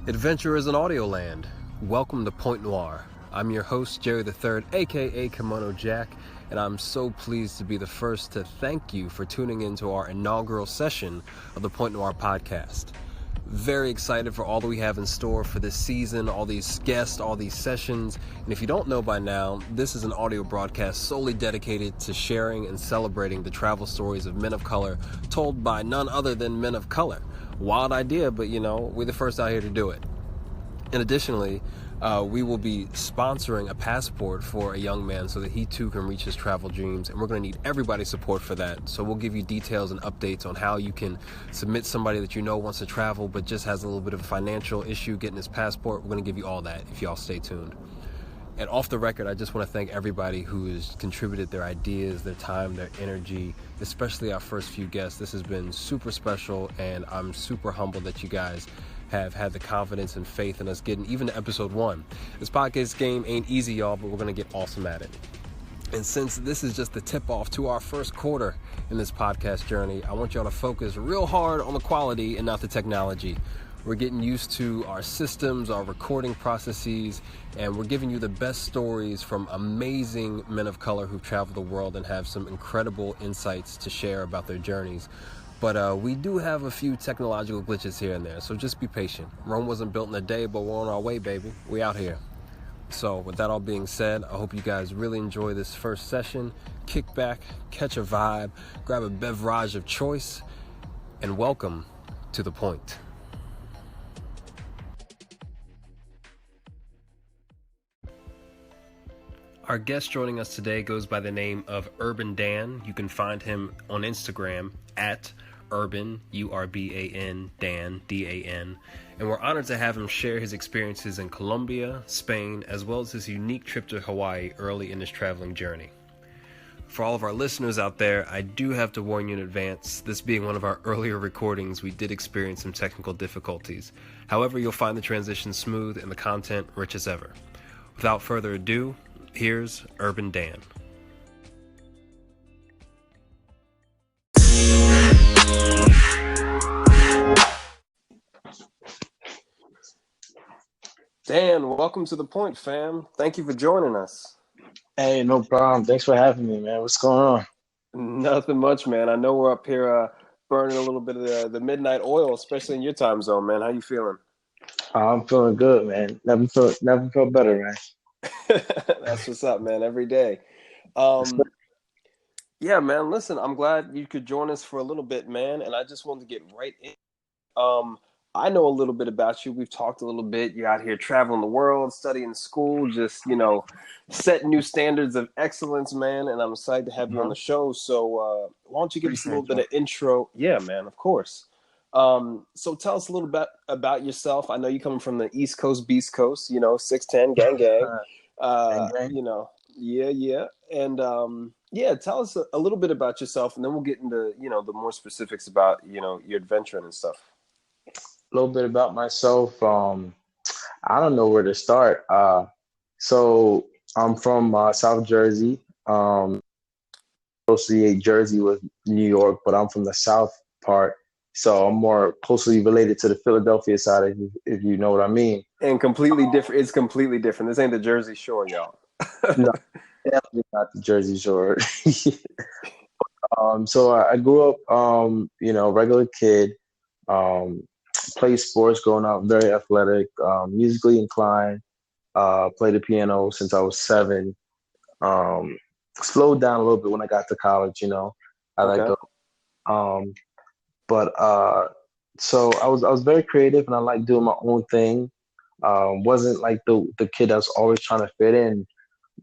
Adventurers in Audioland, welcome to Point Noir. I'm your host, Jerry III, aka Kimono Jack, and I'm so pleased to be the first to thank you for tuning into our inaugural session of the Point Noir podcast. Very excited for all that we have in store for this season, all these guests, all these sessions. And if you don't know by now, this is an audio broadcast solely dedicated to sharing and celebrating the travel stories of men of color told by none other than men of color. Wild idea, but we're the first out here to do it. And additionally, we will be sponsoring a passport for a young man so that he too can reach his travel dreams, and we're going to need everybody's support for that. So we'll give you details and updates on how you can submit somebody that you know wants to travel but just has a little bit of a financial issue getting his passport. We're going to give you all that if y'all stay tuned. And off the record, I just want to thank everybody who has contributed their ideas, their time, their energy, especially our first few guests. This has been super special, and I'm super humbled that you guys have had the confidence and faith in us getting even to episode 1. This podcast game ain't easy, y'all, but we're going to get awesome at it. And since this is just the tip-off to our first quarter in this podcast journey, I want y'all to focus real hard on the quality and not the technology. We're getting used to our systems, our recording processes, and we're giving you the best stories from amazing men of color who've traveled the world and have some incredible insights to share about their journeys. But we do have a few technological glitches here and there, so just be patient. Rome wasn't built in a day, but we're on our way, baby. We out here. So with that all being said, I hope you guys really enjoy this first session. Kick back, catch a vibe, grab a beverage of choice, and welcome to The Point. Our guest joining us today goes by the name of Urban Dan. You can find him on Instagram at Urban, U-R-B-A-N, Dan, D-A-N. And we're honored to have him share his experiences in Colombia, Spain, as well as his unique trip to Hawaii early in his traveling journey. For all of our listeners out there, I do have to warn you in advance, this being one of our earlier recordings, we did experience some technical difficulties. However, you'll find the transition smooth and the content rich as ever. Without further ado, here's Urban Dan. Dan, welcome to The Point, fam. Thank you for joining us. Hey, no problem. Thanks for having me, man. What's going on? Nothing much, man. I know we're up here burning a little bit of the midnight oil, especially in your time zone, man. How you feeling? I'm feeling good, man. Never felt better, man. That's what's up, man. Every day. Yeah, man. Listen, I'm glad you could join us for a little bit, man. And I just wanted to get right in. I know a little bit about you. We've talked a little bit. You're out here traveling the world, studying school, just, setting new standards of excellence, man. And I'm excited to have you on the show. So why don't you give us a little bit of intro? Yeah, man, of course. So tell us a little bit about yourself. I know you're coming from the East Coast, Beast Coast, 6'10", gang. Yeah. And tell us a little bit about yourself, and then we'll get into, the more specifics about, your adventuring and stuff. A little bit about myself. I don't know where to start. So I'm from South Jersey. Associate Jersey with New York, but I'm from the South part. So I'm more closely related to the Philadelphia side, if you know what I mean. And completely different. It's completely different. This ain't the Jersey Shore, y'all. No, definitely not the Jersey Shore. So I grew up, regular kid. Played sports growing up, very athletic, musically inclined, played the piano since I was 7. Slowed down a little bit when I got to college, I let go. So I was very creative, and I liked doing my own thing. Wasn't like the kid that's always trying to fit in,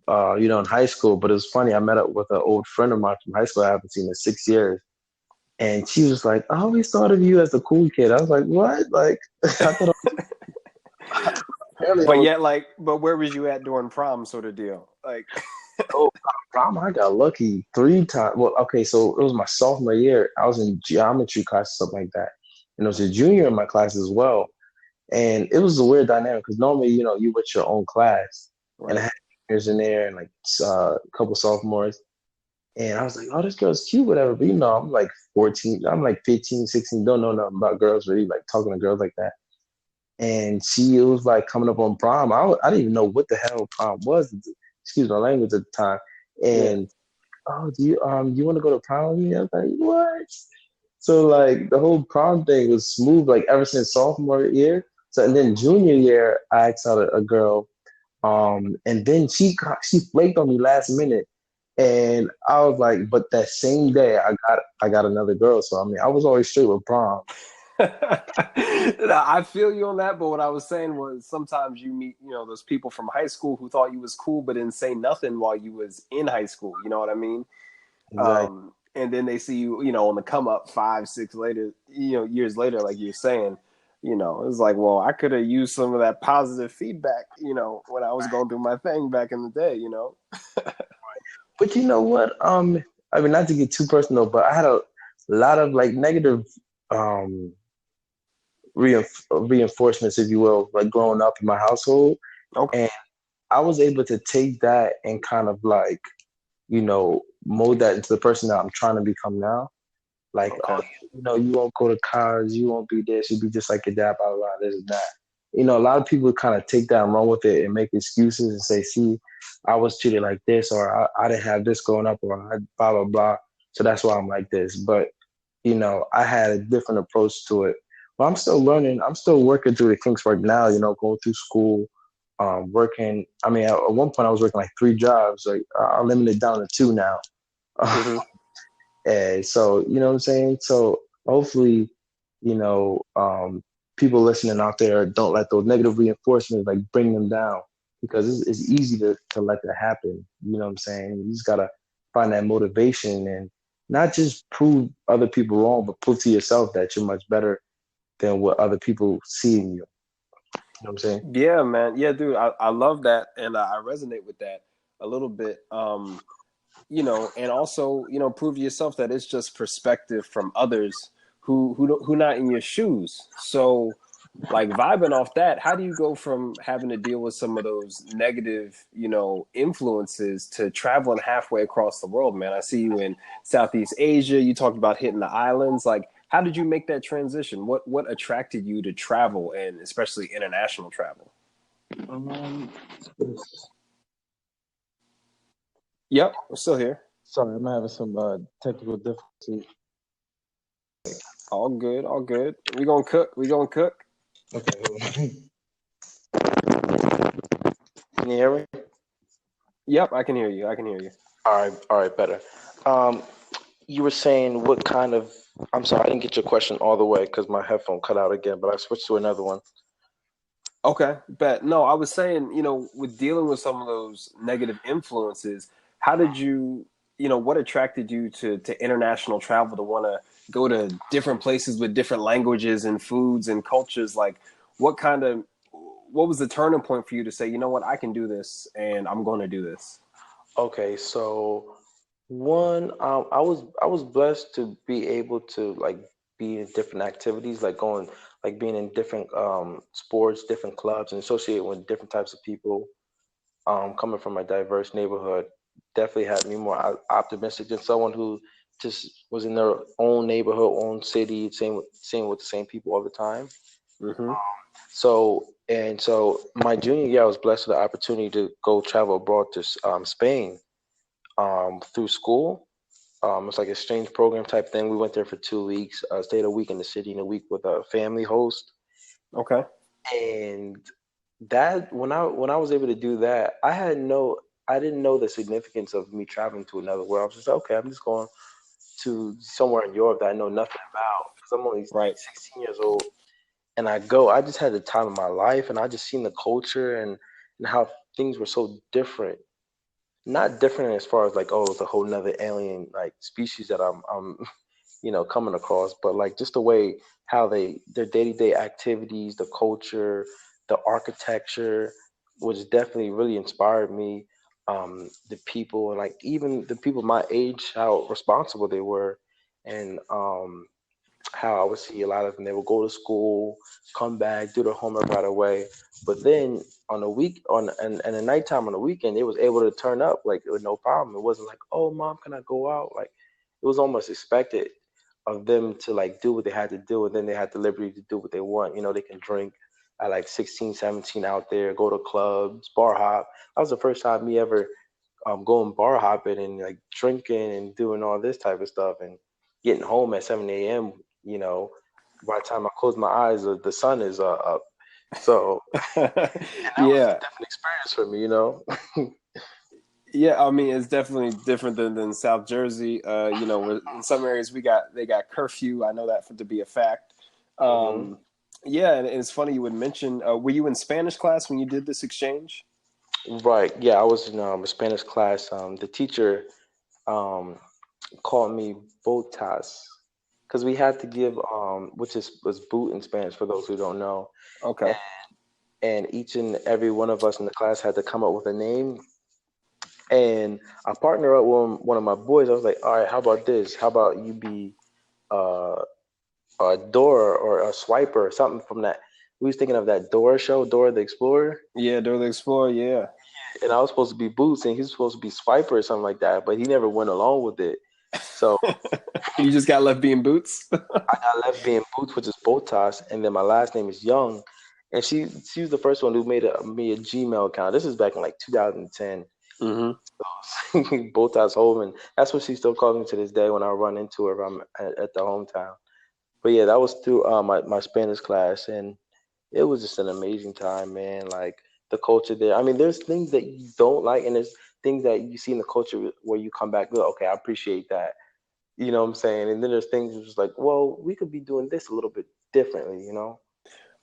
in high school. But it was funny. I met up with an old friend of mine from high school I haven't seen in 6 years. And she was like, I always thought of you as the cool kid. I was like, what? Like, I thought but where was you at during prom sort of deal? Like, prom, I got lucky 3 times. Well, okay, so it was my sophomore year. I was in geometry class, something like that. And it was a junior in my class as well. And it was a weird dynamic because normally, you with your own class. Right. And I had juniors in there and like a couple sophomores. And I was like, oh, this girl's cute, whatever. But, I'm like 14. I'm like 15, 16. Don't know nothing about girls really, like talking to girls like that. and it was like coming up on prom. I didn't even know what the hell prom was. Excuse my language at the time. Yeah. And oh, do you want to go to prom with me? I was like, what? So like the whole prom thing was smooth like ever since sophomore year. So and then junior year, I asked out a girl, and then she flaked on me last minute, and I was like, but that same day I got another girl. So I mean, I was always straight with prom. I feel you on that, but what I was saying was sometimes you meet, those people from high school who thought you was cool but didn't say nothing while you was in high school. You know what I mean? Exactly. And then they see you, on the come up 5, 6 later, years later, like you're saying, it's like, well, I could have used some of that positive feedback, when I was going through my thing back in the day. But you know what? I mean, not to get too personal, but I had a lot of like negative um reinforcements, if you will, like growing up in my household, Okay. and I was able to take that and kind of like mold that into the person that I'm trying to become now. Like, oh, Okay. you won't go to college, you won't be this, you'll be just like your dad, blah, blah, blah, this and that. A lot of people kind of take that and run with it and make excuses and say, see, I was treated like this, or I didn't have this growing up, or I blah, blah, blah. So that's why I'm like this. But, I had a different approach to it. But I'm still learning. I'm still working through the kinks right now, going through school, working. I mean, at one point I was working like 3 jobs. Like I limited it down to two now. Hmm. And so, you know what I'm saying? So hopefully, you know, um, people listening out there don't let those negative reinforcements like bring them down because it's easy to let that happen. You know what I'm saying? You just gotta find that motivation and not just prove other people wrong, but prove to yourself that you're much better than what other people see in you. You know what I'm saying? Yeah, man. Yeah, dude, I love that. And I resonate with that a little bit. And also, prove to yourself that it's just perspective from others who not in your shoes. So, like vibing off that, how do you go from having to deal with some of those negative, influences to traveling halfway across the world, man? I see you in Southeast Asia. You talked about hitting the islands. Like, how did you make that transition? What attracted you to travel and especially international travel? Um, Yep, I'm still here. Sorry, I'm having some technical difficulty. All good, all good. We gonna cook. We gonna cook. Okay, hold on. Can you hear me? Yep, I can hear you. I can hear you. All right, better. Um, you were saying what kind of? I'm sorry, I didn't get your question all the way because my headphone cut out again, but I switched to another one. Okay, bet. No, I was saying, with dealing with some of those negative influences, how did you, what attracted you to international travel to want to go to different places with different languages and foods and cultures? Like, what was the turning point for you to say, you know what, I can do this and I'm going to do this? Okay, so one, I was blessed to be able to like be in different activities, like going like being in different sports, different clubs, and associate with different types of people. Coming from a diverse neighborhood, definitely had me more optimistic than someone who just was in their own neighborhood, own city, same with the same people all the time. Hmm. So my junior year, I was blessed with the opportunity to go travel abroad to Spain through school. It's like an exchange program type thing. We went there for 2 weeks, stayed a week in the city and a week with a family host. Okay. And that when I was able to do that, I didn't know the significance of me traveling to another world. I was just like, okay, I'm just going to somewhere in Europe that I know nothing about because I'm only Right. 16 years old. And I just had the time of my life, and I just seen the culture and how things were so different. Not different as far as like, oh, it's a whole nother alien like species that I'm coming across, but like just the way how their day-to-day activities, the culture, the architecture, which definitely really inspired me. The people and like even the people my age, how responsible they were, and how I would see a lot of them. They would go to school, come back, do their homework right away. But then on the week and the nighttime on the weekend, they was able to turn up like with no problem. It wasn't like, oh mom, can I go out? Like it was almost expected of them to like do what they had to do, and then they had the liberty to do what they want. They can drink. at like 16, 17 out there, go to clubs, bar hop. That was the first time me ever going bar hopping and like drinking and doing all this type of stuff and getting home at 7 a.m. You know, by the time I close my eyes, the sun is up. So, and that was a Yeah. different experience for me, you know. Yeah, I mean it's definitely different than South Jersey. In some areas they got curfew. I know that to be a fact. Hmm. Um, yeah, and it's funny you would mention. Were you in Spanish class when you did this exchange? Right. Yeah, I was in a Spanish class. The teacher um, called me botas because we had to give which is was boot in Spanish for those who don't know. Okay. And each and every one of us in the class had to come up with a name. And I partnered up with one of my boys. I was like, all right, how about this? How about you be uh, a Dora or a Swiper or something from that? We was thinking of that Dora show, Dora the Explorer. Yeah, Dora the Explorer. Yeah. And I was supposed to be Boots and he was supposed to be Swiper or something like that, but he never went along with it. So You just got left being Boots. I got left being Boots, which is Botas, and then my last name is Young. And she was the first one who made me a Gmail account. This is back in like 2010. Hmm. Botas Holman. That's what she still calls me to this day when I run into her at the hometown. But yeah, that was through my Spanish class, and it was just an amazing time, man. Like the culture there. I mean, there's things that you don't like, and there's things that you see in the culture where you come back, okay, I appreciate that. You know what I'm saying? And then there's things that's just like, well, we could be doing this a little bit differently, you know?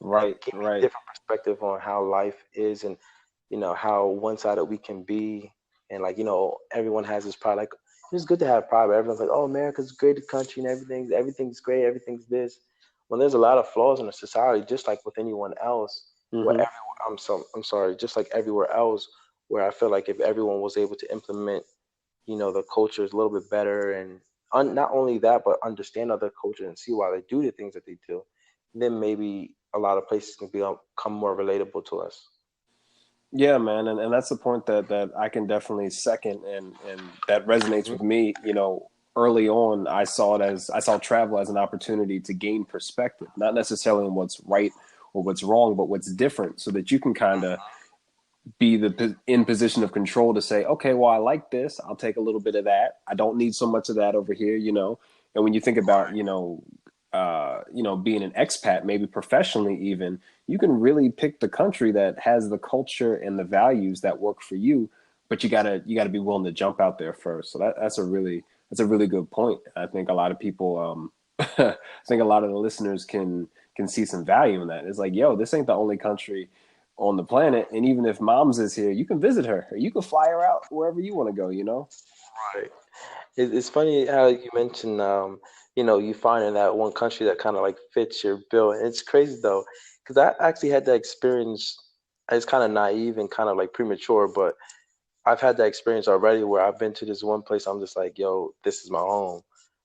And Right. give me a Right. different perspective on how life is and, how one-sided we can be. And like, everyone has this pride. Like, it's good to have pride, but everyone's like, oh, America's a great country and everything's great, everything's this. When there's a lot of flaws in a society, just like with anyone else, where Hmm. everyone, I'm sorry, just like everywhere else, where I feel like if everyone was able to implement the culture is a little bit better and not only that but understand other culture and see why they do the things that they do, then maybe a lot of places can become more relatable to us. Yeah, man, and that's the point that I can definitely second, and that resonates Hmm. with me. Early on, I saw travel as an opportunity to gain perspective, not necessarily on what's right or what's wrong, but what's different, so that you can kind of be in position of control to say, okay, well, I like this. I'll take a little bit of that. I don't need so much of that over here, And when you think about, being an expat, maybe professionally even, you can really pick the country that has the culture and the values that work for you. But you gotta be willing to jump out there first. So that's a really good point. I think a lot of people, I think a lot of the listeners can see some value in that. It's like, yo, this ain't the only country on the planet, and even if mom's is here, you can visit her or you can fly her out wherever you want to go. Right. It's funny how you mentioned, you find in that one country that kind of like fits your bill. And it's crazy though, because I actually had that experience. It's kind of naive and kind of like premature, but I've had that experience already where I've been to this one place. I'm just like, yo, this is my home.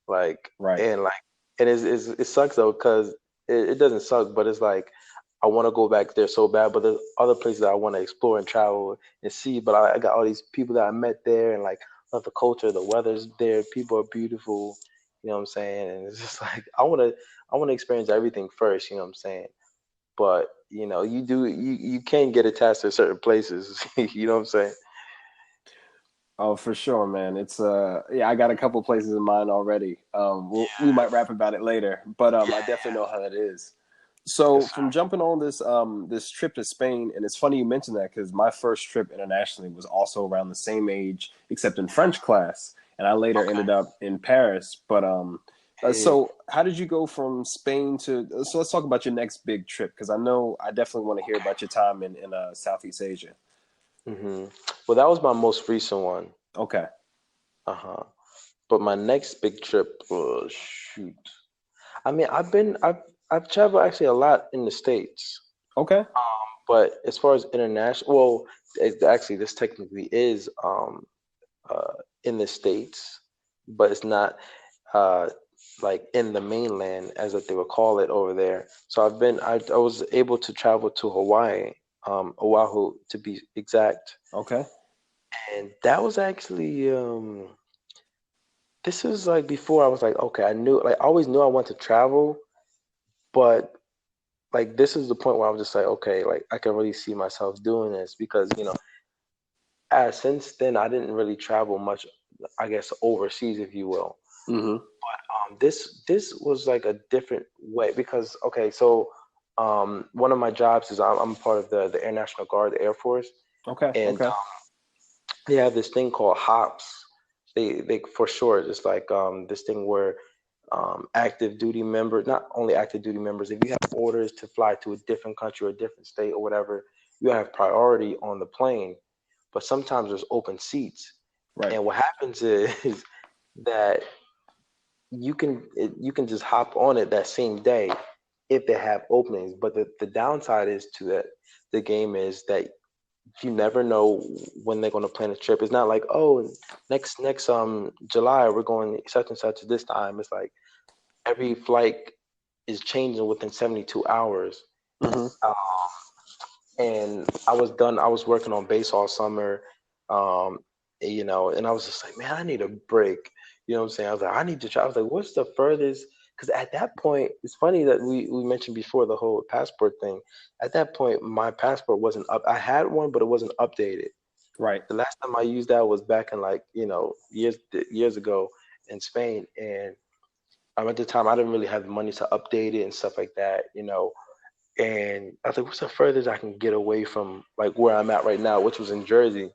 Like, Right. and like, and it sucks though, because it doesn't suck, but it's like, I want to go back there so bad, but there's other places that I want to explore and travel and see. But I got all these people that I met there and like love the culture, the weather's there, people are beautiful. You know what I'm saying? And it's just like, I want to experience everything first. You know what I'm saying? But you can get attached to certain places. You know what I'm saying? Oh, for sure, man. It's yeah, I got a couple places in mind already. We might rap about it later, but Yeah, I definitely know how that is. So yes, sir. from jumping on this trip to Spain, and it's funny you mentioned that because my first trip internationally was also around the same age, except in French class, and I later Okay. ended up in Paris. But Hey. so how did you go from Spain to? So let's talk about your next big trip because I know I definitely want to hear about your time in Southeast Asia. Hmm. Well, that was my most recent one. Okay. Uh-huh. But my next big trip, oh shoot. I mean, I've traveled actually a lot in the States. Okay. But as far as international, well, actually this technically is uh in the States, but it's not uh like in the mainland as that they would call it over there. So I was able to travel to Hawaii, Oahu to be exact. Okay. And that was actually this was like before I was like, okay, I always knew I wanted to travel, but like this is the point where I'm just like, okay, like I can really see myself doing this because since then I didn't really travel much, I guess overseas, if you will. Mm-hmm. This was like a different way because okay, so one of my jobs is I'm part of the Air National Guard, the Air Force, Okay. and Okay. they have this thing called hops. They for short, it's like this thing where active duty members, not only active duty members, if you have orders to fly to a different country or a different state or whatever, you have priority on the plane. But sometimes there's open seats, Right. and what happens is that you can just hop on it that same day if they have openings. But the downside is to that the game is that you never know when they're going to plan a trip. It's not like, oh, next July we're going such and such this time. It's like every flight is changing within 72 hours. Mm-hmm. Uh, and I was working on base all summer, um, and I was just like, man, I need a break. You know what I'm saying? I was like, I need to try. I was like, what's the furthest? Because at that point, it's funny that we mentioned before the whole passport thing. At that point, my passport wasn't up. I had one, but it wasn't updated. Right. The last time I used that was back in like years ago in Spain, and at the time I didn't really have the money to update it and stuff like that. And I was like, what's the furthest I can get away from like where I'm at right now, which was in Jersey.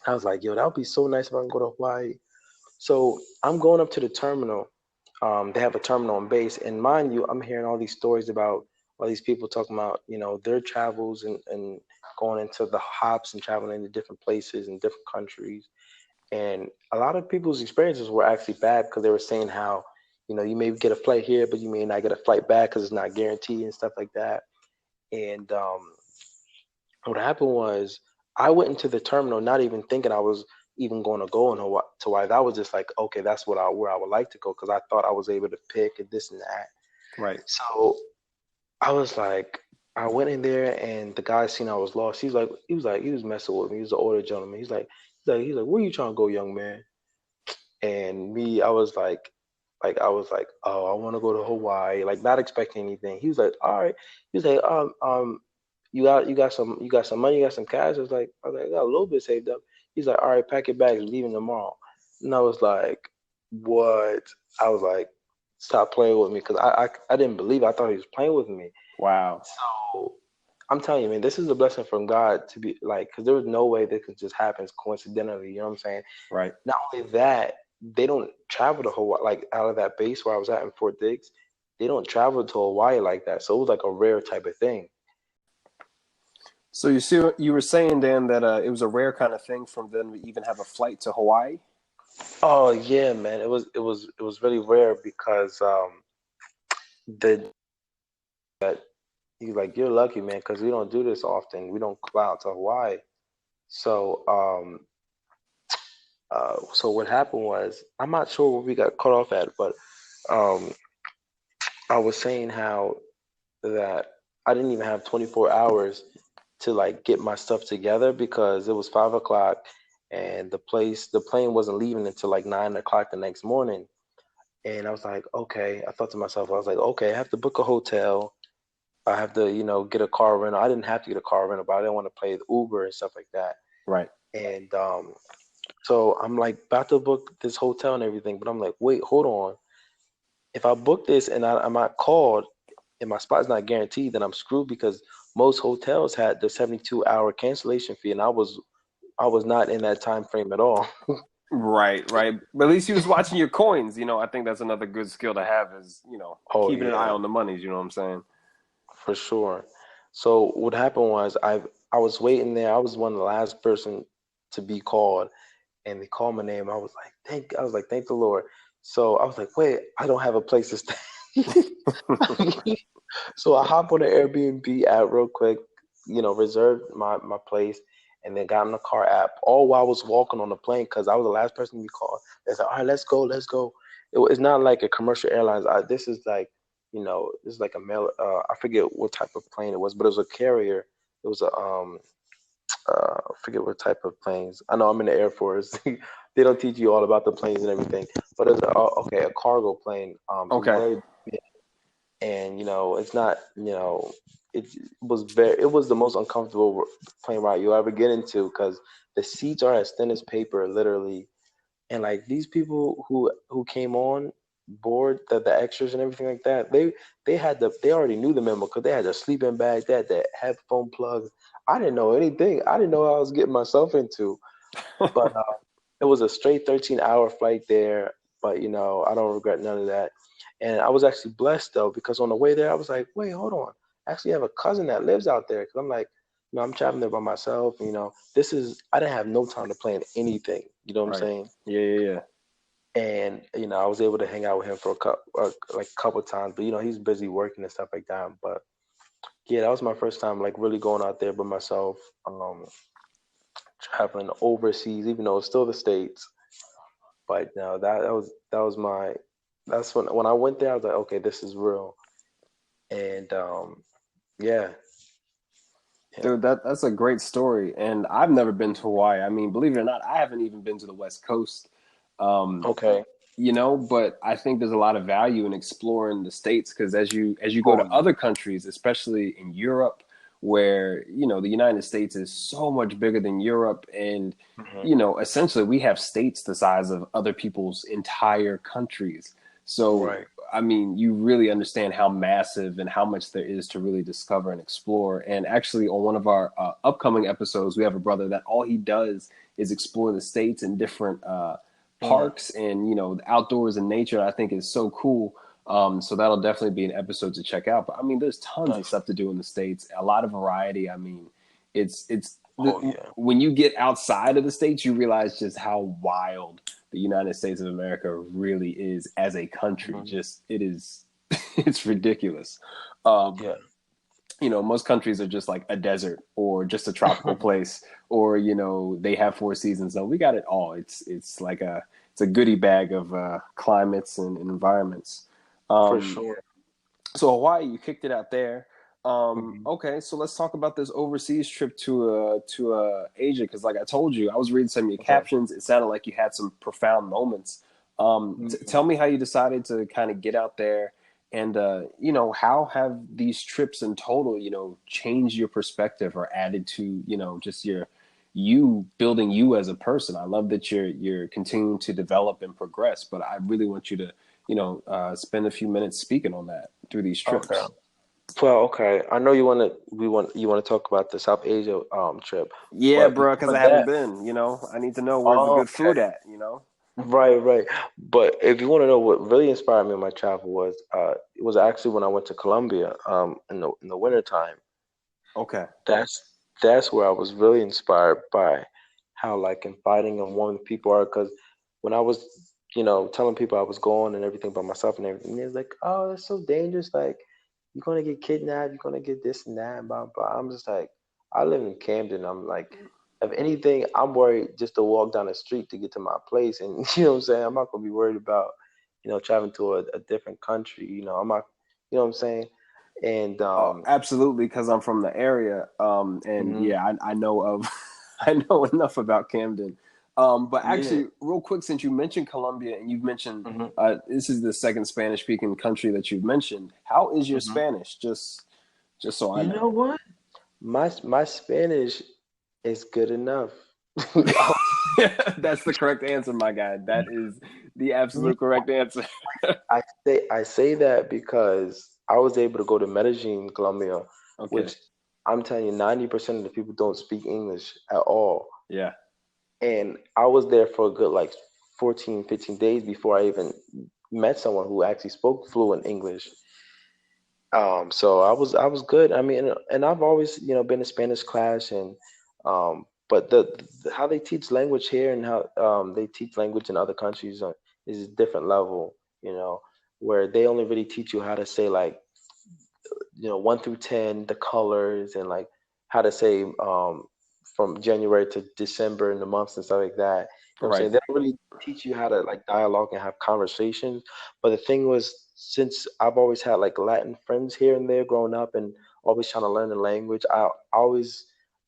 I was like, yo, that would be so nice if I can go to Hawaii. So I'm going up to the terminal. They have a terminal on base, and mind you, I'm hearing all these stories about all these people talking about, their travels and going into the hops and traveling into different places and different countries. And a lot of people's experiences were actually bad because they were saying how, you may get a flight here, but you may not get a flight back because it's not guaranteed and stuff like that. And what happened was I went into the terminal not even thinking I was even going to go in Hawaii. To Hawaii. That was just like, okay, that's where I would like to go because I thought I was able to pick and this and that. Right. So I was like, I went in there and the guy seen I was lost. He was messing with me. He was an older gentleman. He's like, where you trying to go, young man? And me, I was like, oh, I want to go to Hawaii, like not expecting anything. He was like, all right. He was like, you got some money, you got some cash. I was like, I got a little bit saved up. He's like, all right, pack your bags, we're leaving tomorrow. And I was like, what? I was like, stop playing with me because I didn't believe it. I thought he was playing with me. Wow. So I'm telling you, man, this is a blessing from God to be like, because there was no way this could just happen coincidentally. You know what I'm saying? Right. Not only that, they don't travel to Hawaii like out of that base where I was at in Fort Dix. They don't travel to Hawaii like that, so it was like a rare type of thing. So you see, you were saying, Dan, that it was a rare kind of thing for them to even have a flight to Hawaii. Oh yeah, man, it was really rare because the that he's like, you're lucky, man, because we don't do this often. We don't fly out to Hawaii. So so what happened was I'm not sure where we got cut off at, but um I was saying how that I didn't even have 24 hours to like get my stuff together because it was 5 o'clock and the plane wasn't leaving until like 9 o'clock the next morning. And I was like, okay. I thought to myself, I was like, okay, I have to book a hotel. I have to, get a car rental. I didn't have to get a car rental, but I didn't want to pay the Uber and stuff like that. Right. And so I'm like about to book this hotel and everything, but I'm like, wait, hold on. If I book this and I'm not called and my spot's not guaranteed, then I'm screwed because most hotels had the 72-hour cancellation fee, and I was not in that time frame at all. Right. Right. But at least he was watching your coins. I think that's another good skill to have is, Oh keeping an eye yeah, on the monies. You know what I'm saying? for sure. So what happened was I was waiting there. I was one of the last person to be called, and they called my name. Thank the Lord. So I was like, wait, I don't have a place to stay. So I hop on the Airbnb app real quick, reserved my place, and then got in the car app all while I was walking on the plane because I was the last person to be called. They said, all right, let's go, let's go. It's not like a commercial airlines. This is like, this is like a mail. I forget what type of plane it was, but it was a carrier. It was I forget what type of planes. I know I'm in the Air Force. They don't teach you all about the planes and everything, but it's okay, a cargo plane. It was Okay. very big. and it's not, it was the most uncomfortable plane ride you'll ever get into because the seats are as thin as paper, literally. And like these people who came on board, the extras and everything like that, they already knew the memo because they had their sleeping bag, they had their headphone plugs. I didn't know anything. I didn't know what I was getting myself into. But it was a straight 13-hour flight there. But I don't regret none of that. And I was actually blessed though because on the way there I was like, wait, hold on. I actually have a cousin that lives out there because I'm like, I'm traveling there by myself. This is I didn't have no time to plan anything. You know what I'm Right. saying? Yeah, yeah, yeah. And I was able to hang out with him for a couple times, but he's busy working and stuff like that. But yeah, that was my first time like really going out there by myself, traveling overseas, even though it's still the States. But no, that was my that's when I went there, I was like, okay, this is real. And yeah, yeah, Dude, that's a great story, and I've never been to Hawaii. I mean, believe it or not, I haven't even been to the West Coast. Um, okay, but I think there's a lot of value in exploring the states because as you go oh to yeah, other countries, especially in Europe, where the United States is so much bigger than Europe, and hmm, essentially we have states the size of other people's entire countries. So right, I mean, you really understand how massive and how much there is to really discover and explore. And actually, on one of our upcoming episodes, we have a brother that all he does is explore the states and different mm, parks and the outdoors and nature. I think is so cool. So that'll definitely be an episode to check out. But I mean, there's tons of nice, stuff to do in the states. A lot of variety. I mean, it's oh yeah, when you get outside of the states, you realize just how wild the United States of America really is as a country. hmm, Just it is, it's ridiculous. Um, yeah, Most countries are just like a desert or just a tropical place, or they have four seasons. No, we got it all. It's a goodie bag of climates and environments. for Um, sure. so Hawaii, you kicked it out there. Hmm. Okay, so let's talk about this overseas trip to Asia because, like I told you, I was reading some of your Okay. captions. It sounded like you had some profound moments. Tell me how you decided to kind of get out there, and how have these trips in total, changed your perspective or added to, just you building you as a person. I love that you're continuing to develop and progress, but I really want you to spend a few minutes speaking on that through these Okay. trips. Well, okay. I know you want to talk about the South Asia trip, Yeah, but bro, because before I haven't that, been. I need to know where's the good okay, food at. right, right. But if you want to know what really inspired me in my travel it was actually when I went to Colombia in the wintertime. Okay. That's where I was really inspired by how like inviting and warm the people are. Because when I was telling people I was going and everything by myself and everything, it's like, oh, it's so dangerous. Like you're gonna get kidnapped, you're gonna get this and that, and blah blah. I'm just like, I live in Camden. I'm like, if anything, I'm worried just to walk down the street to get to my place, and you know what I'm saying. I'm not gonna be worried about traveling to a different country. I'm not, you know what I'm saying. And Absolutely, because I'm from the area, and mhm, yeah, I know of, I know enough about Camden. But yeah. actually, real quick, since you mentioned Colombia and you've mentioned Mhm. this is the second Spanish-speaking country that you've mentioned, how is your Hmm. Spanish? Just so I You know know. what? My Spanish is good enough. I, That's the correct answer, my guy. That is the absolute correct answer. I say that because I was able to go to Medellin, Colombia, Okay. which I'm telling you, 90% of the people don't speak English at all. Yeah. And I was there for a good like 14, 15 days before I even met someone who actually spoke fluent English. So I was good. I mean, and I've always been in Spanish class, and but how they teach language here and how they teach language in other countries is a different level. Where they only really teach you how to say like 1 through 10, the colors, and like how to say from January to December and the months and stuff like that. You know what I'm Right. saying? They don't really teach you how to like dialogue and have conversations. But the thing was, since I've always had like Latin friends here and there growing up and always trying to learn the language,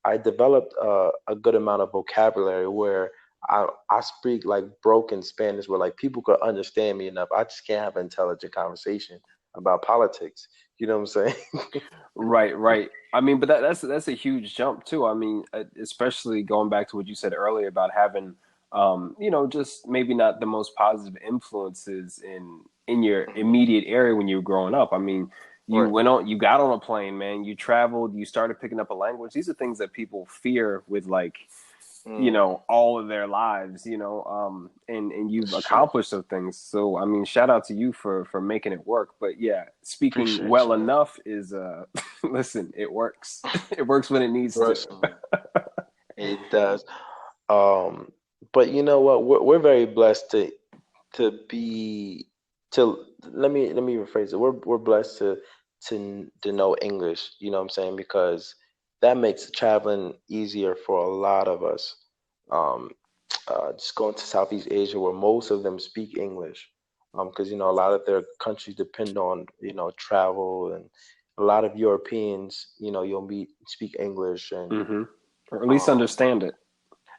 I developed a good amount of vocabulary where I speak like broken Spanish where like people could understand me enough. I just can't have an intelligent conversation. about politics. You know what I'm saying? Right, right. I mean, but that's a huge jump too. I mean, especially going back to what you said earlier about having, just maybe not the most positive influences in your Mhm. immediate area when you were growing up. I mean, Right. you got on a plane, man. You traveled, you started picking up a language. These are things that people fear with like Mm, all of their lives, and you've it's true. accomplished those things. So, I mean, shout out to you for making it work. But yeah, speaking Appreciate well you, man. enough is, listen, it works. It works when it needs to. Trust me, it does. Um, but you know what? We're very blessed to be to let me rephrase it. We're blessed to know English. You know what I'm saying? Because that makes traveling easier for a lot of us. Um, just going to Southeast Asia, where most of them speak English, because a lot of their countries depend on travel, and a lot of Europeans, you'll meet speak English, and Hmm. Or at least um, understand it.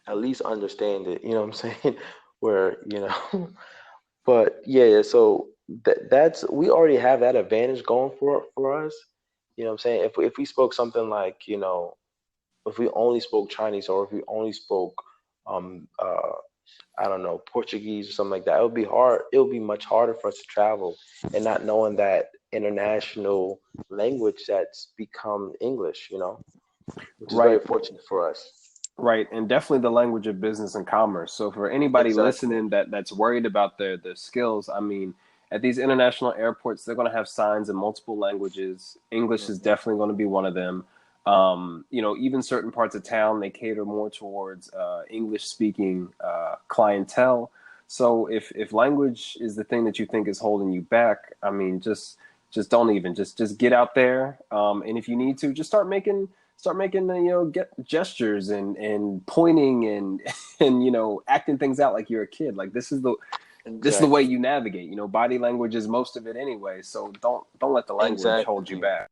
at least understand it. You know what I'm saying? Where but yeah, so that's we already have that advantage going for us. You know what I'm saying? If we spoke something like, if we only spoke Chinese, or if we only spoke um uh I don't know, Portuguese or something like that, it would be hard. It would be much harder for us to travel, and not knowing that international language that's become English, which is very Right. fortunate for us. Right, and definitely the language of business and commerce. So for anybody Exactly. listening that's worried about their skills, I mean, at these international airports, they're going to have signs in multiple languages. English is Hmm. definitely going to be one of them. Even certain parts of town, they cater more towards English speaking clientele. So if language is the thing that you think is holding you back, I mean, just don't even just get out there. And if you need to, just start making get gestures and pointing and and acting things out like you're a kid. Like this is the way Exactly. you navigate. Body language is most of it anyway, so don't let the language hold you Exactly. back.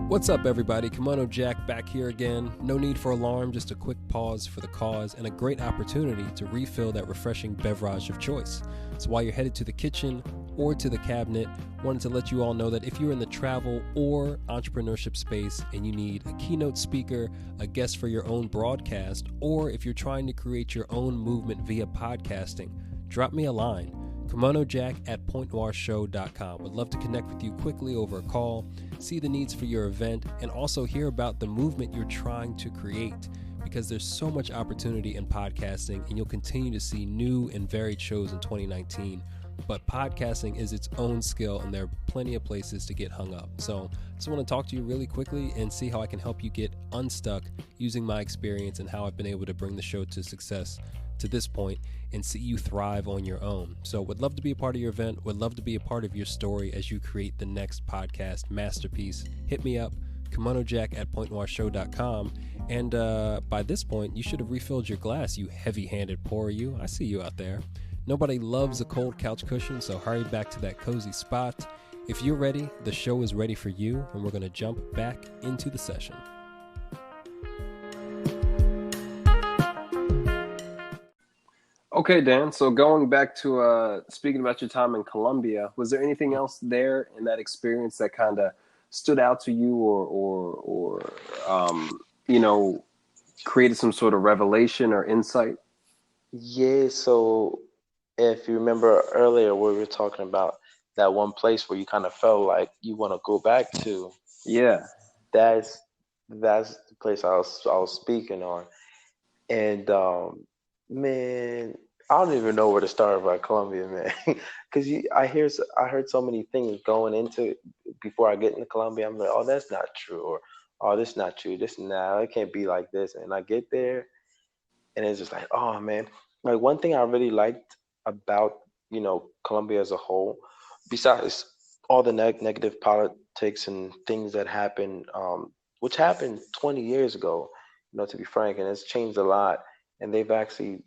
What's up, everybody? Kimono Jack back here again. No need for alarm, just a quick pause for the cause and a great opportunity to refill that refreshing beverage of choice. So while you're headed to the kitchen or to the cabinet, wanted to let you all know that if you're in the travel or entrepreneurship space and you need a keynote speaker, a guest for your own broadcast, or if you're trying to create your own movement via podcasting, drop me a line. KimonoJack@pointnoirshow.com. Would love to connect with you quickly over a call, see the needs for your event, and also hear about the movement you're trying to create, because there's so much opportunity in podcasting and you'll continue to see new and varied shows in 2019. But podcasting is its own skill and there are plenty of places to get hung up. So I just want to talk to you really quickly and see how I can help you get unstuck using my experience and how I've been able to bring the show to success to this point and see you thrive on your own. So would love to be a part of your event, would love to be a part of your story as you create the next podcast masterpiece. Hit me up, KimonoJack@pointnoirshow.com. And by this point, you should have refilled your glass, you heavy-handed pour you. I see you out there. Nobody loves a cold couch cushion, so hurry back to that cozy spot. If you're ready, the show is ready for you, and we're going to jump back into the session. Okay, Dan. So going back to speaking about your time in Colombia, was there anything else there in that experience that kind of stood out to you, or you know, created some sort of revelation or insight? Yeah, so if you remember earlier, we were talking about that one place where you kind of felt like you want to go back to. Yeah. That's that's the place I was speaking on. And man, I don't even know where to start about Colombia, man. Because I heard so many things going into it before I get into Colombia. I'm like, oh, that's not true, or oh, this not true. This nah, it can't be like this. And I get there, and it's just like, oh man. Like one thing I really liked about Colombia as a whole, besides all the negative politics and things that happened, which happened 20 years ago, to be frank, and it's changed a lot, and they've actually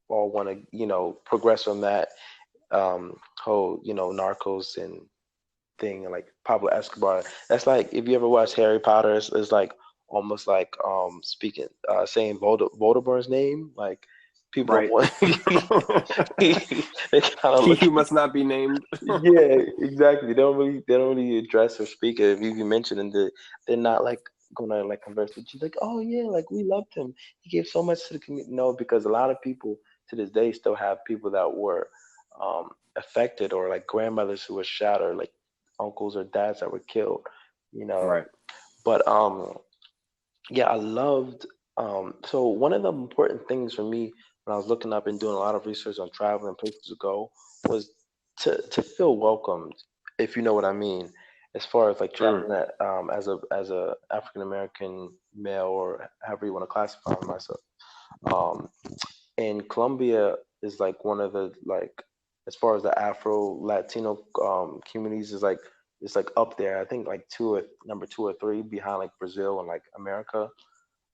all want to progress from that whole narcos and thing, like Pablo Escobar. That's like if you ever watch Harry Potter, it's like almost like speaking saying Voldemort's name, like. People don't Right. want. They kind of He look. who must not be named. Yeah, exactly. They don't really address or speak it. If you mention it, they're not like gonna like converse with you like, oh yeah, like we loved him. He gave so much to the community. No, because a lot of people to this day still have people that were affected, or like grandmothers who were shot, or like uncles or dads that were killed. You know, Right. but yeah, I loved. So one of the important things for me when I was looking up and doing a lot of research on travel and places to go was to feel welcomed, if you know what I mean. As far as like Mm. traveling as a African American male, or however you want to classify myself. Um, and Colombia is like one of the like, as far as the Afro Latino communities, is like it's like up there. I think like number two or three behind like Brazil and like America,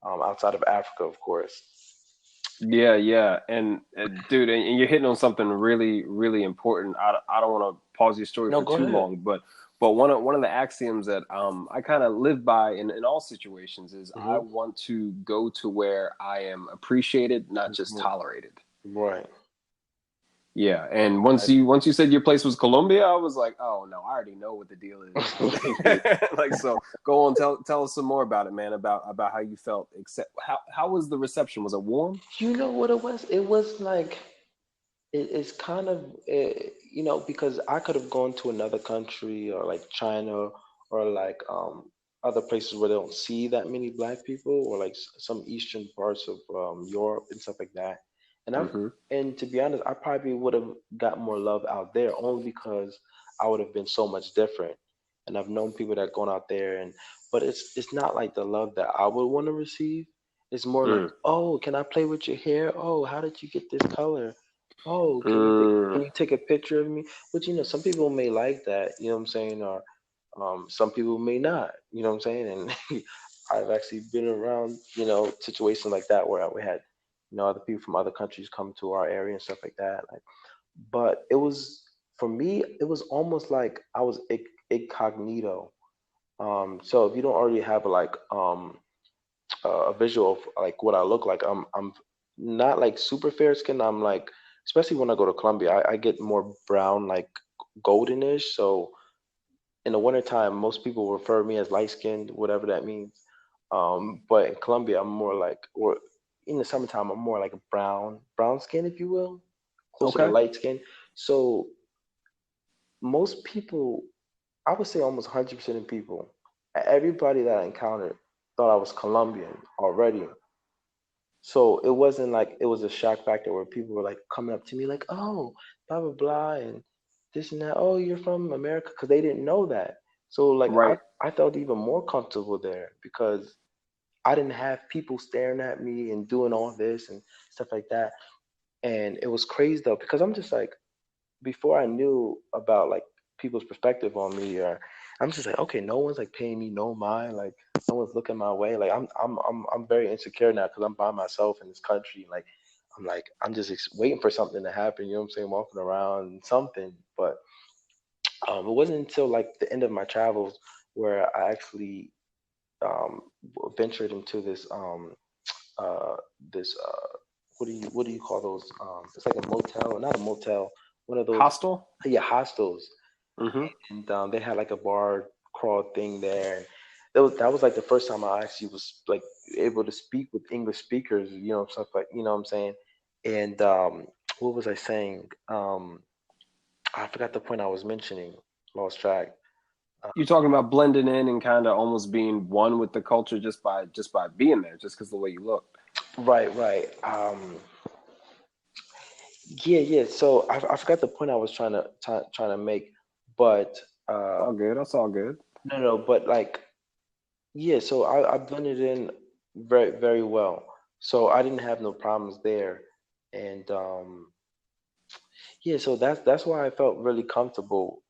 outside of Africa, of course. Yeah, yeah, and dude, and you're hitting on something really, really important. I don't want to pause your story No, for go too ahead. long, but one of the axioms that I kind of live by in all situations is I Hmm. want to go to where I am appreciated, not just Hmm. tolerated. Right. Yeah, and I, once you said your place was Colombia, I was like, oh no, I already know what the deal is. Like, so go on, tell us some more about it, man. About how you felt. Except how was the reception? Was it warm? you know what it was? It was like it's kind of because I could have gone to another country, or like China, or like other places where they don't see that many black people, or like some eastern parts of Europe and stuff like that. And I Hmm. and to be honest, I probably would have got more love out there, only because I would have been so much different. And I've known people that gone out there, but it's not like the love that I would want to receive. It's more like, Mm. oh, can I play with your hair? Oh, how did you get this color? Oh, can Mm. you take a picture of me? Which, some people may like that, you know what I'm saying, or some people may not, you know what I'm saying. And I've actually been around, situations like that where we had, other people from other countries come to our area and stuff like that. Like, but it was, for me, it was almost like I was incognito. So if you don't already have a visual of like what I look like. I'm not like super fair skin. I'm like, especially when I go to Colombia, I get more brown, like goldenish. So in the wintertime, most people refer me as light skinned, whatever that means. But in Colombia, I'm more like, or in the summertime, I'm more like a brown skin, if you will, closer to Okay. light skin. So most people, I would say almost 100% of people, everybody that I encountered thought I was Colombian already. So it wasn't like it was a shock factor where people were like coming up to me like, oh, blah blah blah, and this and that. Oh, you're from America, because they didn't know that. So like I Right. I felt even more comfortable there, because I didn't have people staring at me and doing all this and stuff like that. And it was crazy though, because I'm just like, before I knew about like people's perspective on me, or I'm just like, okay, no one's like paying me no mind, like no one's looking my way. Like I'm very insecure now, because I'm by myself in this country. Like I'm just waiting for something to happen. You know what I'm saying? Walking around something, but it wasn't until like the end of my travels where I actually um, ventured into uh, this what do you call those? It's like a motel, not a motel, one of those, Hostile. yeah, hostels. Mm-hmm. And they had like a bar crawl thing there. That was like the first time I actually was like able to speak with English speakers, stuff like, what I'm saying. And what was I saying? I forgot the point I was mentioning. Lost track. You're talking about blending in and kind of almost being one with the culture just by being there, just because the way you look. Right, right. Yeah, yeah. So I forgot the point I was trying to make, but It's all good. That's all good. no, no. But like, yeah. So I blended in very, very well. So I didn't have no problems there, and yeah. So that's why I felt really comfortable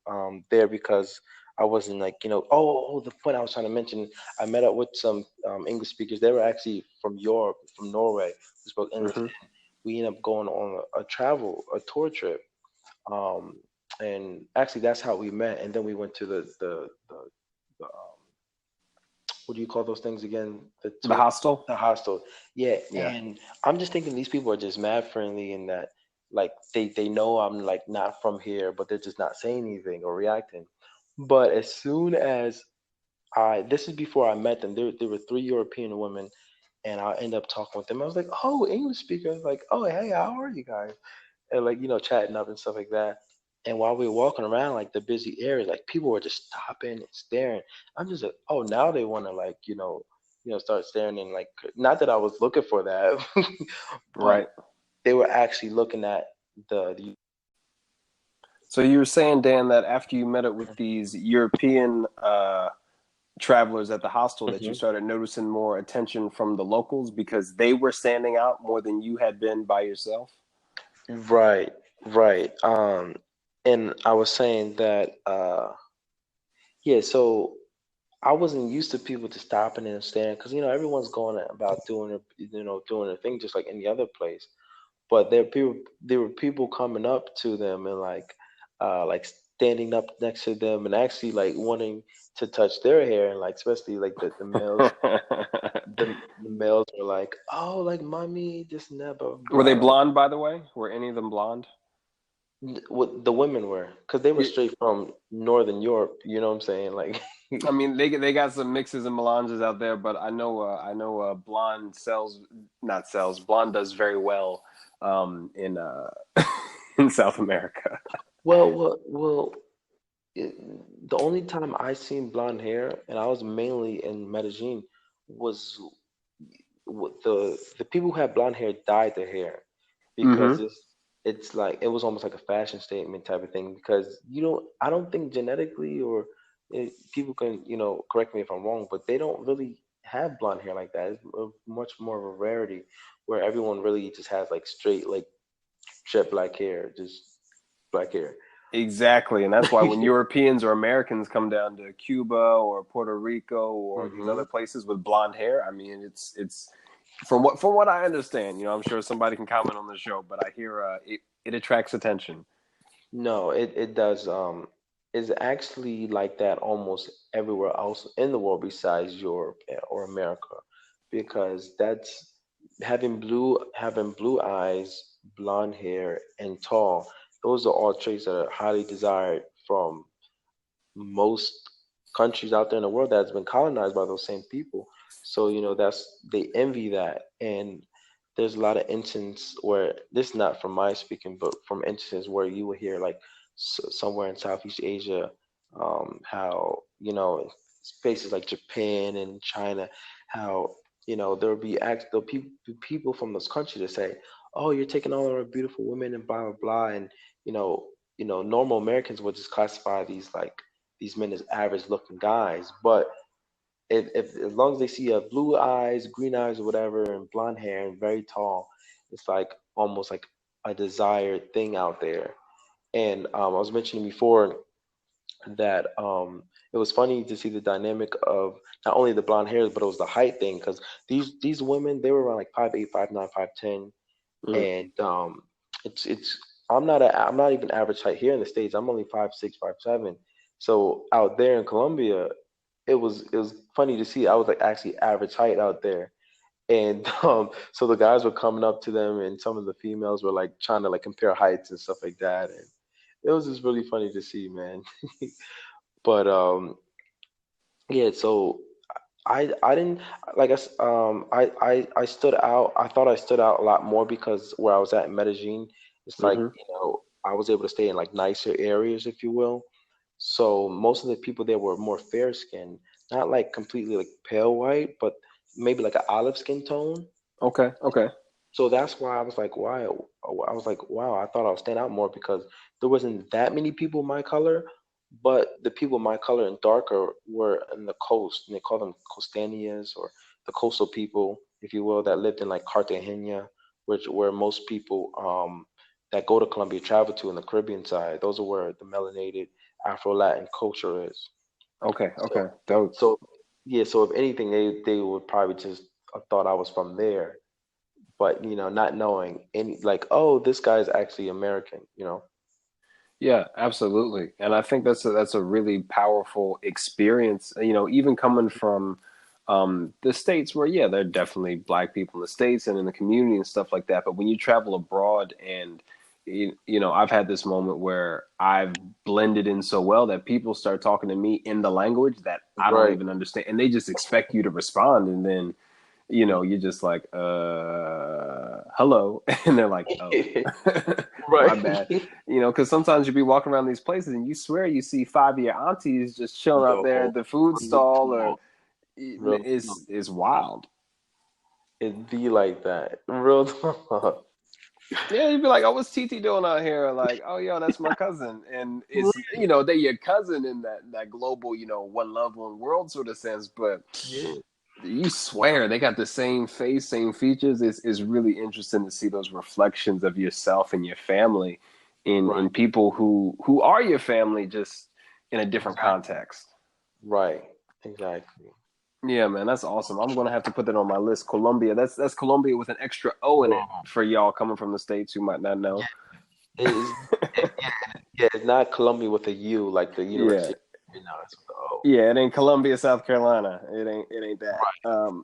there, because I wasn't like, oh, the point I was trying to mention. I met up with some English speakers. They were actually from Europe, from Norway, who spoke English. Mm-hmm. We ended up going on a tour trip. Um, and actually, that's how we met. And then we went to the what do you call those things again? The hostel? The hostel. Yeah, Yeah. and I'm just thinking these people are just mad friendly and that like they know I'm like not from here, but they're just not saying anything or reacting. But as soon as I this is before I met them, there were three European women, and I end up talking with them. I was like, oh, English speaker. I was like, oh, hey, how are you guys? And like chatting up and stuff like that. And while we were walking around like the busy areas, like people were just stopping and staring. I'm just like, oh, now they want to like start staring and like not that I was looking for that, but Right. they were actually looking at the So you were saying, Dan, that after you met up with these European travelers at the hostel, that you Mhm. started noticing more attention from the locals because they were standing out more than you had been by yourself? Right, right. And I was saying that yeah, so I wasn't used to people just stopping and staring because everyone's going about doing doing their thing just like any other place. But there were people coming up to them and like standing up next to them and actually like wanting to touch their hair and like especially like the males were like, oh, like mommy, this and that, blah blah Were they blah. blonde, by the way? Were any of them blonde? What the women were because they were Yeah, straight from Northern Europe. You know what I'm saying? Like, I mean, they got some mixes and melanges out there, but I know blonde sells, not sells. Blonde does very well in in South America. well, it, the only time I seen blonde hair, and I was mainly in Medellin, was the people who had blonde hair dyed their hair because Mm-hmm. it's like it was almost like a fashion statement type of thing because I don't think genetically or people can correct me if I'm wrong, but they don't really have blonde hair like that. It's much more of a rarity where everyone really just has like straight like jet black hair, just black hair. Exactly, and that's why when Europeans or Americans come down to Cuba or Puerto Rico or these Hmm. other places with blonde hair, I mean, it's from what I understand. I'm sure somebody can comment on the show, but I hear it attracts attention. No, it does. It's actually like that almost everywhere else in the world besides Europe or America, because that's having blue eyes, blonde hair, and tall. Those are all traits that are highly desired from most countries out there in the world that's been colonized by those same people. So that's they envy that, and there's a lot of instances where this is not from my speaking, but from instances where you will hear like somewhere in Southeast Asia, how places like Japan and China, how there'll be people from those countries that say, "Oh, you're taking all our beautiful women and blah blah blah," and normal Americans would just classify these men as average looking guys. But if as long as they see a blue eyes, green eyes, or whatever, and blonde hair and very tall, it's like almost like a desired thing out there. And I was mentioning before that it was funny to see the dynamic of not only the blonde hairs, but it was the height thing because these women they were around like 5'8", 5'9", 5'10", Mm. and it's I'm not even average height here in the States. I'm only 5'6", 5'7". So out there in Colombia, it was funny to see. I was like actually average height out there, and so the guys were coming up to them, and some of the females were like trying to like compare heights and stuff like that, and it was just really funny to see, man. But yeah, so I didn't like I stood out. I thought I stood out a lot more because where I was at in Medellin, it's like Mm-hmm. I was able to stay in like nicer areas, if you will. So most of the people there were more fair skinned, not like completely like pale white, but maybe like an olive skin tone. Okay. Okay. So that's why I was like, why? I was like, wow, I thought I would stand out more because there wasn't that many people my color, but the people my color and darker were in the coast, and they call them costaneas or the coastal people, if you will, that lived in like Cartagena, which where most people that go to Colombia travel to in the Caribbean side. Those are where the melanated Afro Latin culture is. Okay. So, Okay. Dope. so yeah. So if anything, they would probably just thought I was from there, but not knowing any like, oh, this guy's actually American. Yeah, absolutely. And I think that's a really powerful experience. Even coming from the states where, yeah, there are definitely black people in the states and in the community and stuff like that. But when you travel abroad and you know, I've had this moment where I've blended in so well that people start talking to me in the language that I don't Right. even understand, and they just expect you to respond, and then you know, you're just like, hello. And they're like, oh, my bad. Right. You know, because sometimes you be walking around these places and you swear you see five of your aunties just chilling out there Yo, at the food real stall, or talk. Real talk. it's wild. It be like that. Real talk. Yeah, you'd be like, oh, what's TT doing out here? Like, oh, yo, that's my cousin. And it's, you know, they're your cousin in that global, you know, one love, one world sort of sense. But Yeah. you swear they got the same face, same features. It's really interesting to see those reflections of yourself and your family in Right. people who are your family, just in a different Exactly. context. Right. Exactly. Yeah, man, that's awesome. I'm gonna have to put that on my list. Colombia. That's Colombia with an extra O in it Bro. for y'all coming from the States who might not know. It is, yeah, it's not Columbia with a U like the Yeah. University. You know, it's with the O. Yeah, it ain't Columbia, South Carolina. It ain't that. Right.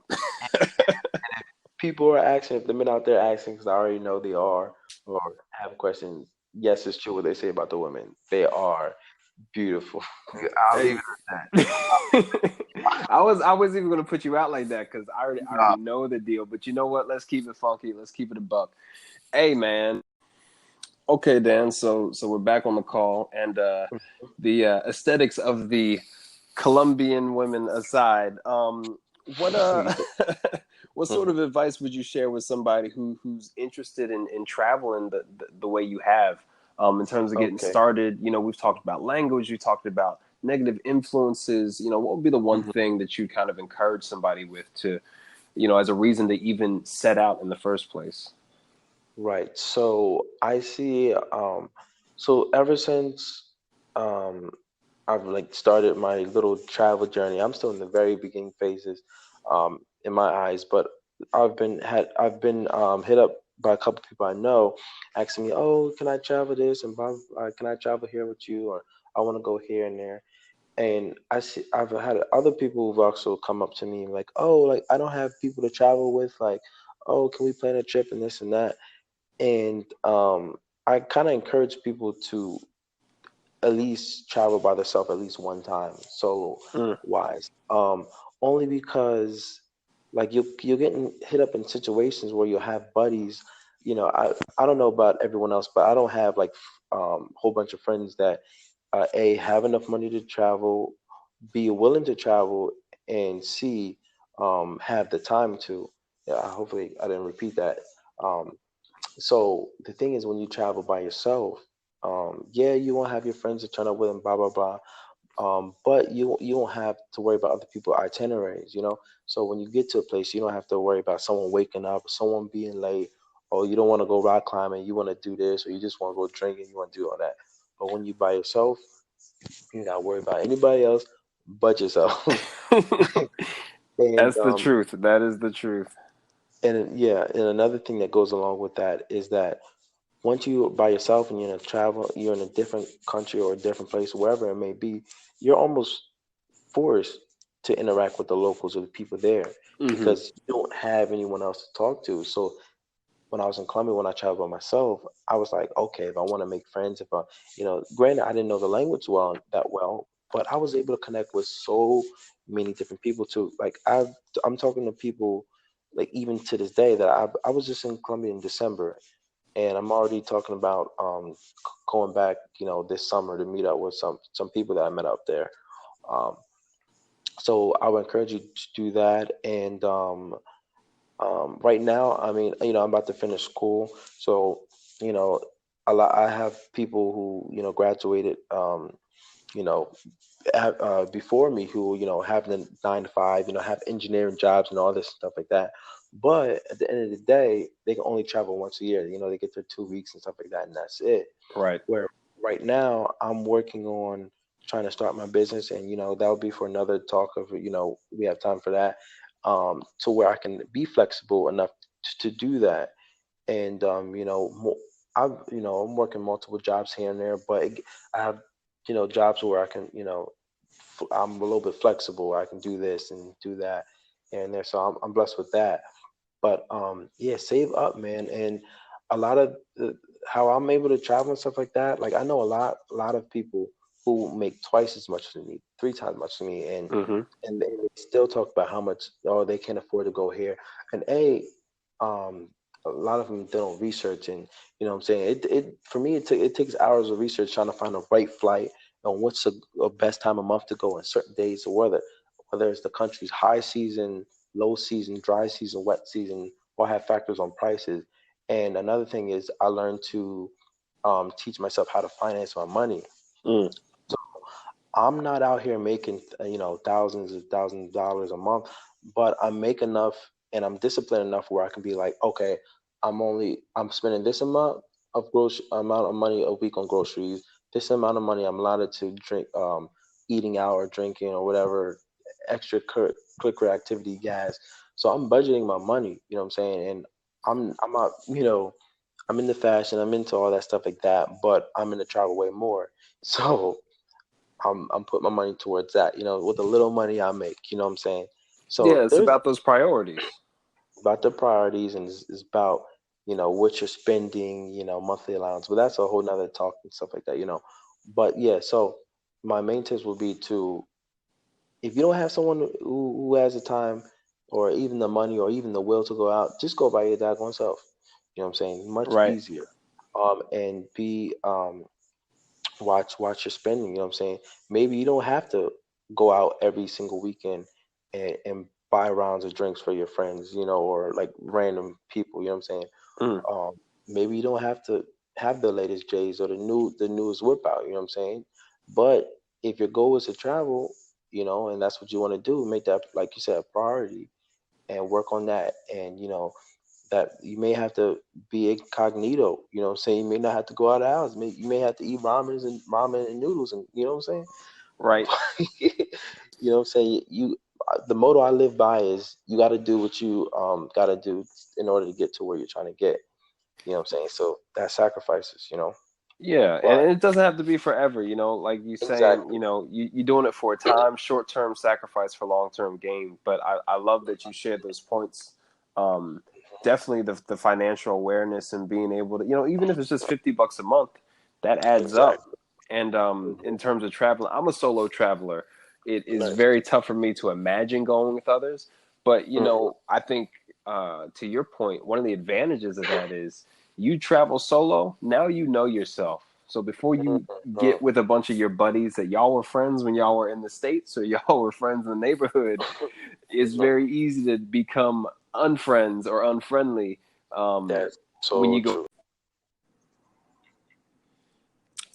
People are asking, if the men out there asking, because I already know they are, or have questions. Yes, it's true what they say about the women. They are beautiful. I'll leave Hey, it at I was even gonna put you out like that because I that. already know the deal. But you know what? Let's keep it funky. Let's keep it a buck. Hey, man. Okay, Dan. So we're back on the call, and the aesthetics of the Colombian women aside, what what sort of advice would you share with somebody who's interested in traveling the way you have, in terms of getting Okay. started? You know, we've talked about language, we talked about negative influences. You know, what would be the one Mhm. thing that you kind of encourage somebody with to, you know, as a reason to even set out in the first place? Right. So I see, so ever since um I've like started my little travel journey, I'm still in the very beginning phases, in my eyes, but I've been hit up by a couple people I know asking me, oh, can I travel this and blah, blah, blah, can I travel here with you, or I want to go here and there. And I've had other people who've also come up to me like, oh, like I don't have people to travel with, like, oh, can we plan a trip and this and that. And I kind of encourage people to at least travel by themselves at least one time, solo Mm, wise. Only because like you're getting hit up in situations where you'll have buddies. You know, I don't know about everyone else, but I don't have like whole bunch of friends that a have enough money to travel, be willing to travel, and c have the time to. Yeah, hopefully I didn't repeat that. Um, so the thing is, when you travel by yourself, yeah, you won't have your friends to turn up with and blah blah blah. But you won't have to worry about other people's itineraries, you know. So when you get to a place, you don't have to worry about someone waking up, someone being late, or you don't want to go rock climbing, you want to do this, or you just want to go drinking, you want to do all that. But when you by yourself, you ain't got to worry about anybody else but yourself. and that's the truth. That is the truth. yeah, and another thing that goes along with that is that once you're by yourself and you're in a travel, you're in a different country or a different place, wherever it may be, you're almost forced to interact with the locals or the people there Hmm. because you don't have anyone else to talk to. So when I was in Colombia, when I traveled by myself, I was like, okay, if I want to make friends, if I, you know, granted, I didn't know the language that well, but I was able to connect with so many different people too. Like I'm talking to people like even to this day that I was just in Colombia in December, and I'm already talking about going back, you know, this summer to meet up with some people that I met up there. Um, so I would encourage you to do that. And right now, I mean, you know, I'm about to finish school, so you know, I have people who, you know, graduated, you know, before me, who, you know, have the 9 to 5, you know, have engineering jobs and all this stuff like that. But at the end of the day, they can only travel once a year. You know, they get their 2 weeks and stuff like that, and that's it. Right. Where right now I'm working on trying to start my business, and you know, that'll be for another talk of, you know, we have time for that, to where I can be flexible enough to do that. And you know, you know, I'm working multiple jobs here and there, but I have, you know, jobs where I can, you know, I'm a little bit flexible. I can do this and do that. here and there. So I'm blessed with that. But yeah, save up, man. And a lot of how I'm able to travel and stuff like that. Like I know a lot of people who make twice as much as me, three times as much as me, Mm-hmm. and they still talk about how much they can't afford to go here. And um, a lot of them don't research, and you know what I'm saying. It for me it takes hours of research trying to find the right flight and what's a best time of month to go in certain days, or whether it's the country's high season, low season, dry season, wet season, all have factors on prices. And another thing is I learned to teach myself how to finance my money. Mm. I'm not out here making thousands and thousands of dollars a month, but I make enough and I'm disciplined enough where I can be like, okay, I'm spending this amount of money a week on groceries. This amount of money I'm allowed to drink, eating out or drinking or whatever extra curricular activity gas. So I'm budgeting my money. You know what I'm saying? And I'm not I'm into fashion. I'm into all that stuff like that, but I'm into travel way more. So I'm putting my money towards that, with the little money I make, you know what I'm saying? Yeah, So it's there's about those priorities. about the priorities and it's about, what you're spending, monthly allowance, but that's a whole nother talk and stuff like that. But yeah, so my main tips would be to, if you don't have someone who has the time or even the money or even the will to go out, just go by your daggone self. You know what I'm saying? Much Right. easier. And be watch your spending, you know what I'm saying? Maybe you don't have to go out every single weekend and buy rounds of drinks for your friends, or like random people, you know what I'm saying? Mm. Um, Maybe you don't have to have the latest J's or the newest whip out, you know what I'm saying? But if your goal is to travel, and that's what you want to do, make that, like you said, a priority and work on that. And that you may have to be incognito, what I'm saying? You may not have to go out of the house. You may have to eat ramen and noodles, and you know what I'm Right. saying? You know what I'm saying? The motto I live by is you got to do what you got to do in order to get to where you're trying to get. You know what I'm saying? So that sacrifices. Yeah, and But it doesn't have to be forever, like you saying, exactly. you're doing it for a time, short-term sacrifice for long-term gain. But I love that you shared those points. Um, Definitely the financial awareness and being able to, even if it's just $50 a month, that adds up. Exactly. And in Hmm. terms of traveling, I'm a solo traveler. It is Nice. very tough for me to imagine going with others. But, Hmm. I think to your point, one of the advantages of that is you travel solo, now you know yourself. So before you Hmm. get with a bunch of your buddies that y'all were friends when y'all were in the States or y'all were friends in the neighborhood, it's Hmm. very easy to become unfriends or unfriendly That's when so you go. true.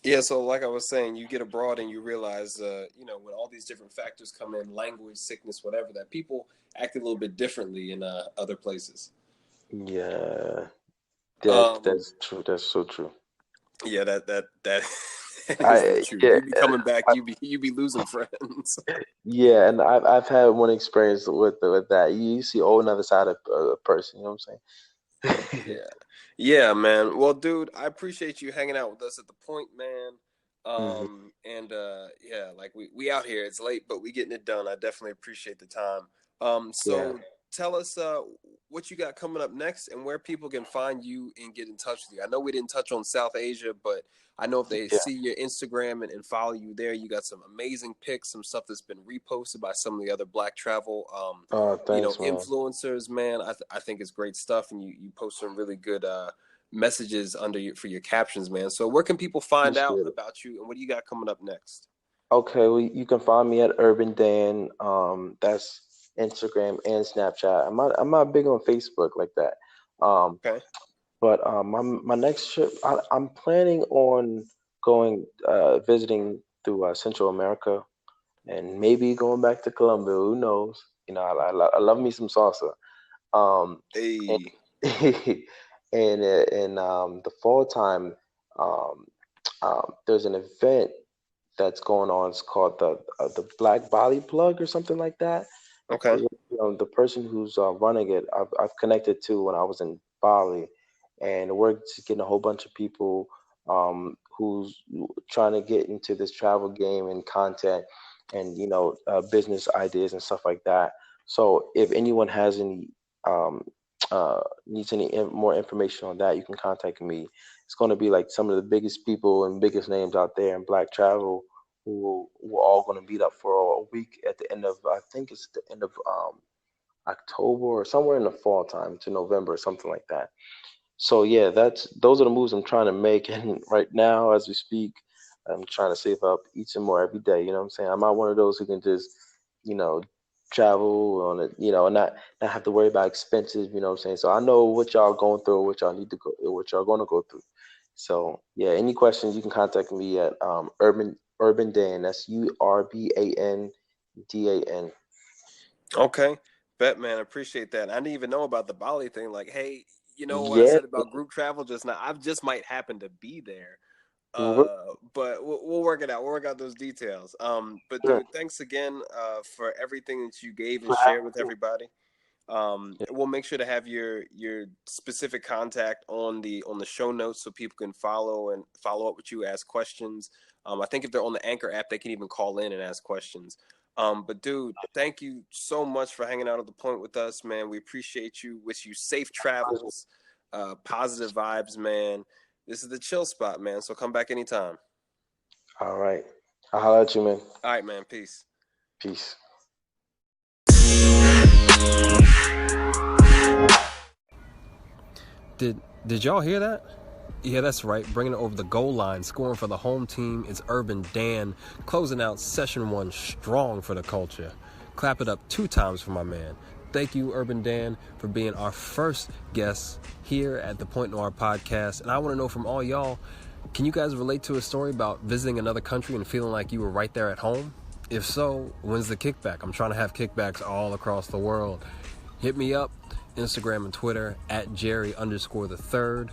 Yeah, so like I was saying, you get abroad and you realize, when all these different factors come in, language, sickness, whatever, that people act a little bit differently in other places. Yeah, that Um, that's true. That's so true. yeah, that that is the I truth. yeah. You be coming back, you be losing friends. Yeah, and I've had one experience with that. You see a whole another side of a person. You know what I'm saying? Yeah. Yeah, man. Well, dude, I appreciate you hanging out with us at the point, man. Hmm. And yeah, like we out here. It's late, but we getting it done. I definitely appreciate the time. Yeah, So tell us what you got coming up next and where people can find you and get in touch with you. I know we didn't touch on South Asia, but I know if they yeah. see your Instagram and follow you there, you got some amazing pics, some stuff that's been reposted by some of the other Black travel Oh, thanks, man. influencers, man. I think it's great stuff, and you post some really good messages for your captions, man. So where can people find out Appreciate it. about you, and what do you got coming up next? Okay, well, you can find me at Urban Dan. That's Instagram and Snapchat. I'm not big on Facebook like that. Um, Okay. but my next trip, I'm planning on going visiting through Central America and maybe going back to Colombia. Who knows? I love me some salsa. And Hey. in the fall time, um, there's an event that's going on. It's called the Black Bali Plug or something like that. Okay. The person who's running it, I've connected to when I was in Bali, and we're just getting a whole bunch of people who's trying to get into this travel game and content and business ideas and stuff like that. So if anyone has any um, needs any more information on that, you can contact me. It's going to be like some of the biggest people and biggest names out there in Black travel who are all going to meet up for a week at the end of, I think it's the end of October or somewhere in the fall time to November or something like that. So yeah, those are the moves I'm trying to make, and right now as we speak, I'm trying to save up each and more every day. You know what I'm saying? I'm not one of those who can just, you know, travel on it, and not have to worry about expenses. You know what I'm saying? So I know what y'all going through, what y'all need to go, what y'all going to go through. So yeah, any questions you can contact me at Urban Dan. That's URBANDAN. Okay. Bet, man. Appreciate that. I didn't even know about the Bali thing. Like, hey, you know what I Yeah. said about group travel just now? I just might happen to be there. Sure. But we'll work it out. We'll work out those details. But dude, thanks again for everything that you gave and For shared with having me. everybody. Yeah. We'll make sure to have your specific contact on the show notes so people can follow up with you, ask questions. I think if they're on the Anchor app, they can even call in and ask questions. But dude, thank you so much for hanging out at the point with us, man. We appreciate you. Wish you safe travels, positive vibes, man. This is the chill spot, man. So come back anytime. All right. I'll holler at you, man. All right, man. Peace. Peace. Did y'all hear that? Yeah, that's right. Bringing it over the goal line, scoring for the home team is Urban Dan, closing out session 1 strong for the culture. Clap it up 2 times for my man. Thank you, Urban Dan, for being our first guest here at the Point Noir podcast. And I want to know from all y'all, can you guys relate to a story about visiting another country and feeling like you were right there at home? If so, when's the kickback? I'm trying to have kickbacks all across the world. Hit me up, Instagram and Twitter, at Jerry_the3rd.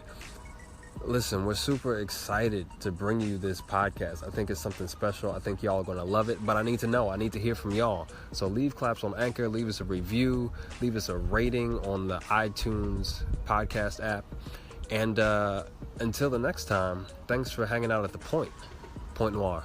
Listen, we're super excited to bring you this podcast. I think it's something special. I think y'all are going to love it, but I need to know. I need to hear from y'all. So leave claps on Anchor, leave us a review, leave us a rating on the iTunes podcast app. And until the next time, thanks for hanging out at the Point Noir.